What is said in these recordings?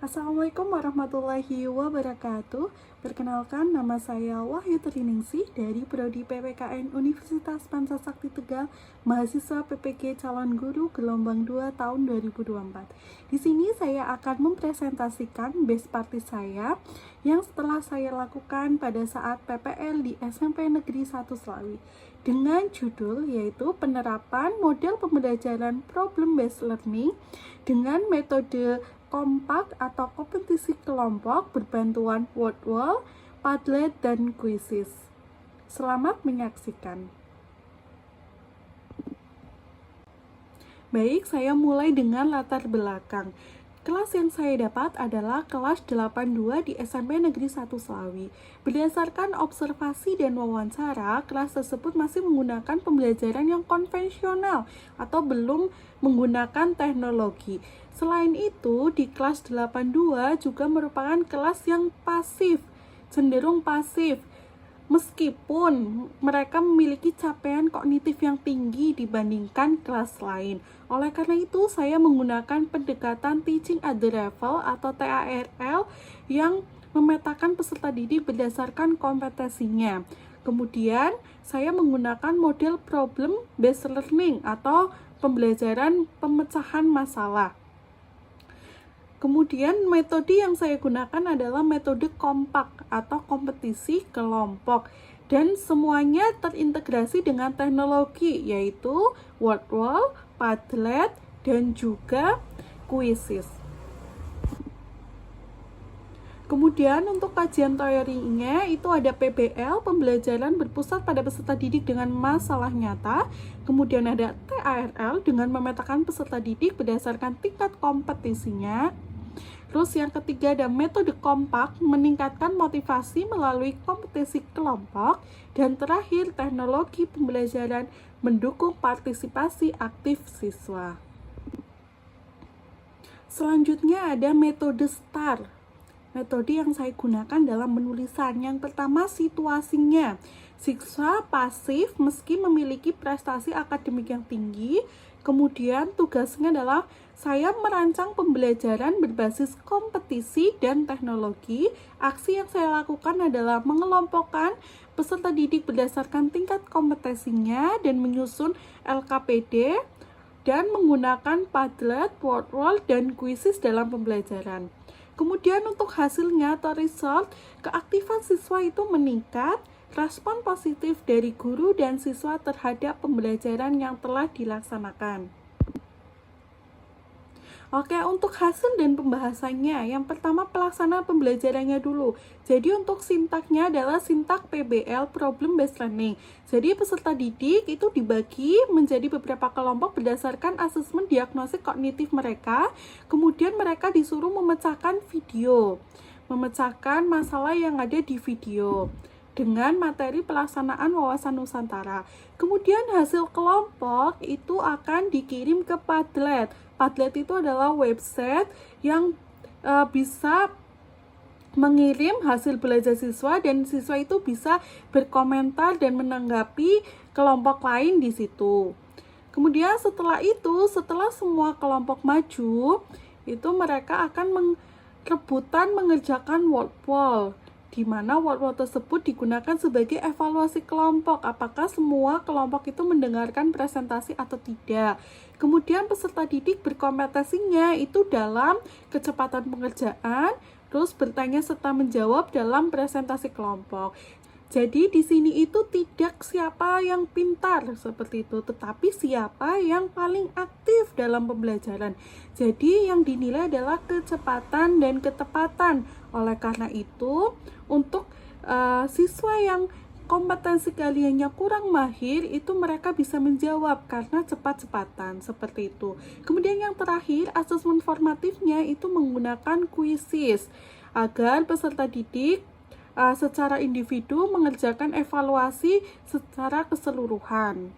Assalamualaikum warahmatullahi wabarakatuh. Perkenalkan, nama saya Wahyu Triningsih dari Prodi PPKN Universitas Pancasakti Tegal, mahasiswa PPG calon guru gelombang 2 tahun 2024. Di sini saya akan mempresentasikan best practice saya yang setelah saya lakukan pada saat PPL di SMP Negeri 1 Slawi dengan judul yaitu penerapan model pembelajaran problem based learning dengan metode kompak atau kompetisi kelompok berbantuan word wall, Padlet, dan quizzes. Selamat menyaksikan. Baik, saya mulai dengan latar belakang. Kelas yang saya dapat adalah kelas 82 di SMP Negeri 1 Slawi. Berdasarkan observasi dan wawancara, kelas tersebut masih menggunakan pembelajaran yang konvensional atau belum menggunakan teknologi. Selain itu, di kelas 82 juga merupakan kelas yang pasif, cenderung pasif. Meskipun mereka memiliki capaian kognitif yang tinggi dibandingkan kelas lain. Oleh karena itu, saya menggunakan pendekatan Teaching at the Level atau TARL yang memetakan peserta didik berdasarkan kompetensinya. Kemudian, saya menggunakan model Problem Based Learning atau pembelajaran pemecahan masalah. Kemudian metode yang saya gunakan adalah metode kompak atau kompetisi kelompok dan semuanya terintegrasi dengan teknologi yaitu word wall, Padlet, dan juga quizzes. Kemudian untuk kajian teorinya itu ada PBL, pembelajaran berpusat pada peserta didik dengan masalah nyata. Kemudian ada TARL dengan memetakan peserta didik berdasarkan tingkat kompetisinya. Terus yang ketiga ada metode kompak, meningkatkan motivasi melalui kompetisi kelompok. Dan terakhir teknologi pembelajaran mendukung partisipasi aktif siswa. Selanjutnya ada metode STAR. Metode yang saya gunakan dalam penulisan. Yang pertama situasinya. Siswa pasif meski memiliki prestasi akademik yang tinggi. Kemudian tugasnya adalah saya merancang pembelajaran berbasis kompetisi dan teknologi. Aksi yang saya lakukan adalah mengelompokkan peserta didik berdasarkan tingkat kompetensinya dan menyusun LKPD dan menggunakan Padlet, word wall, dan quizzes dalam pembelajaran. Kemudian untuk hasilnya atau result, keaktifan siswa itu meningkat, respon positif dari guru dan siswa terhadap pembelajaran yang telah dilaksanakan. Oke, untuk hasil dan pembahasannya, yang pertama pelaksanaan pembelajarannya dulu. Jadi untuk sintaknya adalah sintak PBL, Problem Based Learning. Jadi peserta didik itu dibagi menjadi beberapa kelompok berdasarkan asesmen diagnostik kognitif mereka. Kemudian mereka disuruh memecahkan video, memecahkan masalah yang ada di video dengan materi pelaksanaan wawasan Nusantara. Kemudian hasil kelompok itu akan dikirim ke Padlet. Padlet itu adalah website yang bisa mengirim hasil belajar siswa dan siswa itu bisa berkomentar dan menanggapi kelompok lain di situ. Kemudian setelah itu, setelah semua kelompok maju, itu mereka akan rebutan mengerjakan word wall, di mana word wall tersebut digunakan sebagai evaluasi kelompok, apakah semua kelompok itu mendengarkan presentasi atau tidak. Kemudian peserta didik berkompetensinya itu dalam kecepatan pengerjaan, terus bertanya serta menjawab dalam presentasi kelompok. Jadi di sini itu tidak siapa yang pintar seperti itu, tetapi siapa yang paling aktif dalam pembelajaran. Jadi yang dinilai adalah kecepatan dan ketepatan. Oleh karena itu, untuk siswa yang kompetensi kaliannya kurang mahir, itu mereka bisa menjawab karena cepat-cepatan seperti itu. Kemudian yang terakhir, asesmen formatifnya itu menggunakan quizzes agar peserta didik secara individu mengerjakan evaluasi secara keseluruhan.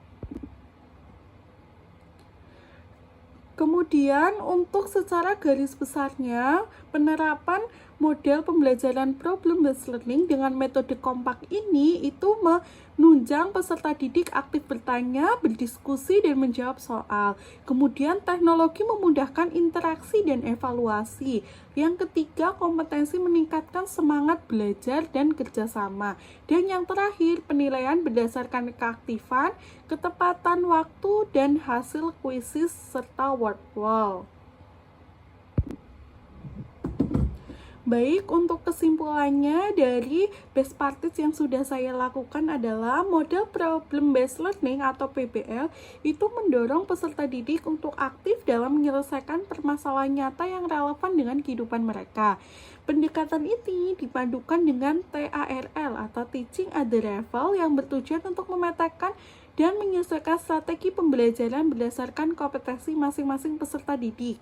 Kemudian untuk secara garis besarnya, penerapan model pembelajaran problem based learning dengan metode kompak ini itu menunjang peserta didik aktif bertanya, berdiskusi, dan menjawab soal. Kemudian teknologi memudahkan interaksi dan evaluasi. Yang ketiga, kompetensi meningkatkan semangat belajar dan kerjasama. Dan yang terakhir, penilaian berdasarkan keaktifan, ketepatan waktu, dan hasil kuisis serta word wall. Baik, untuk kesimpulannya dari best practice yang sudah saya lakukan adalah model problem based learning atau PBL itu mendorong peserta didik untuk aktif dalam menyelesaikan permasalahan nyata yang relevan dengan kehidupan mereka. Pendekatan ini dipadukan dengan TARL atau Teaching at the Level yang bertujuan untuk memetakan dan menyesuaikan strategi pembelajaran berdasarkan kompetensi masing-masing peserta didik.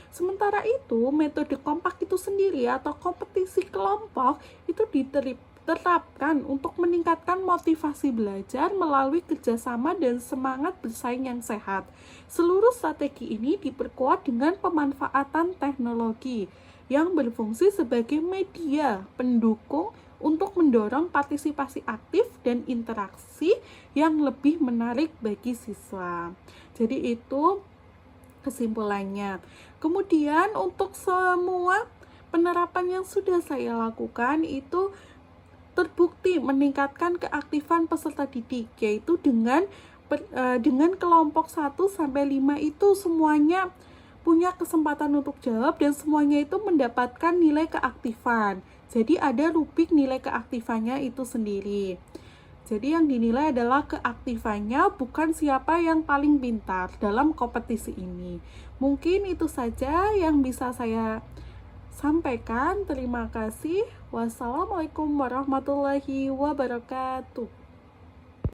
Sementara itu, metode kompak itu sendiri atau kompetisi kelompok itu diterapkan untuk meningkatkan motivasi belajar melalui kerjasama dan semangat bersaing yang sehat. Seluruh strategi ini diperkuat dengan pemanfaatan teknologi yang berfungsi sebagai media pendukung untuk mendorong partisipasi aktif dan interaksi yang lebih menarik bagi siswa. Jadi itu kesimpulannya. Kemudian untuk semua penerapan yang sudah saya lakukan itu terbukti meningkatkan keaktifan peserta didik, yaitu dengan kelompok 1 sampai 5 itu semuanya punya kesempatan untuk jawab dan semuanya itu mendapatkan nilai keaktifan. Jadi ada rubrik nilai keaktifannya itu sendiri. Jadi yang dinilai adalah keaktifannya, bukan siapa yang paling pintar dalam kompetisi ini. Mungkin itu saja yang bisa saya sampaikan. Terima kasih. Wassalamualaikum warahmatullahi wabarakatuh.